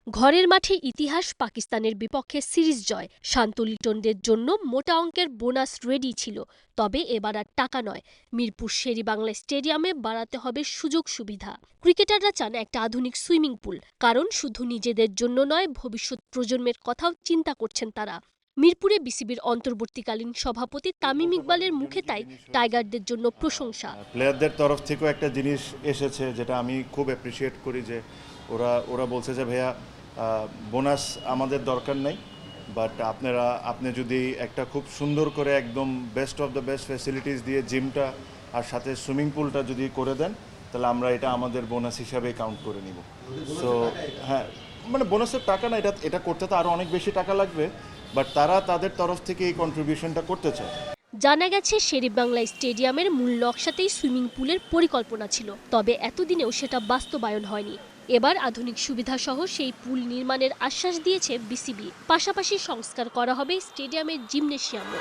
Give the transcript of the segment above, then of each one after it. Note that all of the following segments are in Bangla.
ঘরের মাঠে ইতিহাস, পাকিস্তানের বিপক্ষে সিরিজ জয়। শান্ত লিটনদের জন্য মোটা অঙ্কের বোনাস রেডি ছিল, তবে এবার আর টাকা নয়, মিরপুর শেরেবাংলা স্টেডিয়ামে বাড়াতে হবে সুযোগ সুবিধা। ক্রিকেটাররা চান একটা আধুনিক সুইমিং পুল, কারণ শুধু নিজেদের জন্য নয়, ভবিষ্যৎ প্রজন্মের কথাও চিন্তা করছেন তারা। মিরপুরে বিসিবির অন্তর্বর্তীকালীন সভাপতি তামিম ইকবালের মুখে তাই টাইগারদের জন্য প্রশংসা। প্লেয়ারদের তরফ থেকেও একটা জিনিস এসেছে যেটা আমি খুব অ্যাপ্রিসিয়েট করি, যে ওরা বলছে যে ভাইয়া বোনাস আমাদের দরকার নেই, বাট আপনি যদি একটা খুব সুন্দর করে একদম best of the best facilities দিয়ে জিমটা আর সাথে সুইমিং পুলটা যদি করে দেন, তাহলে আমরা এটা আমাদের বোনাস হিসাবে কাউন্ট করে নিব। সো হ্যাঁ, মানে বোনাসের টাকা না, এটা করতে তো আরও অনেক বেশি টাকা লাগবে, বাট তারা তাদের তরফ থেকে এই কন্ট্রিবিউশনটা করতে চায়। জানা গেছে, শেরেবাংলা স্টেডিয়ামের মূল নকশাতেই সুইমিং পুলের পরিকল্পনা ছিল, তবে এতদিনেও সেটা বাস্তবায়ন হয়নি। এবার আধুনিক সুবিধাসহ সেই পুল নির্মাণের আশ্বাস দিয়েছে বিসিবি। পাশাপাশি সংস্কার করা হবে স্টেডিয়ামের জিমনেশিয়ামও।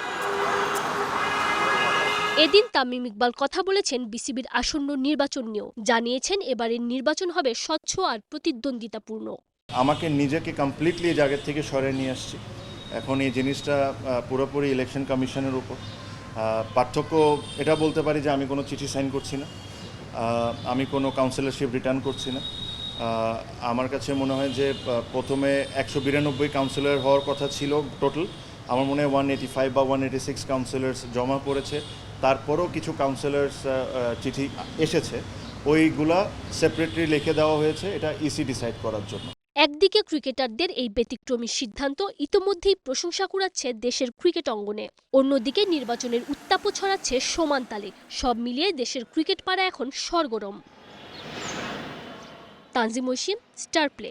এদিন তামিম ইকবাল কথা বলেছেন বিসিবির আসন্ন নির্বাচন নিয়েও। জানিয়েছেন, এবারের নির্বাচন হবে স্বচ্ছ আর প্রতিদ্বন্দ্বিতাপূর্ণ। আমাকে নিজেকে কমপ্লিটলি জায়গার থেকে সরিয়ে নিয়ে আসছি। এখন এই জিনিসটা পুরোপুরি ইলেকশন কমিশনের উপর। পার্থক্য এটা বলতে পারি যে আমি কোনো চিঠি সাইন করছি না, আমি কোনো কাউন্সিলরশিপ রিটার্ন করছি না। আমার কাছে মনে হয় যে প্রথমে 192 কাউন্সিলর হওয়ার কথা ছিল টোটাল, আমার মনে হয় 185 বা 186 কাউন্সিলর্স জমা পড়েছে। তারপরও কিছু কাউন্সিলর্স চিঠি এসেছে, ওইগুলা সেপারেটলি লিখে দেওয়া হয়েছে, এটা ইসি ডিসাইড করার জন্য। একদিকে ক্রিকেটারদের এই ব্যতিক্রমী সিদ্ধান্ত ইতোমধ্যেই প্রশংসা কুড়াচ্ছে দেশের ক্রিকেট অঙ্গনে, অন্যদিকে নির্বাচনের উত্তাপও ছড়াচ্ছে সমান তালে। সব মিলিয়ে দেশের ক্রিকেট পাড়া এখন সরগরম। Tanzim Oishi, star play.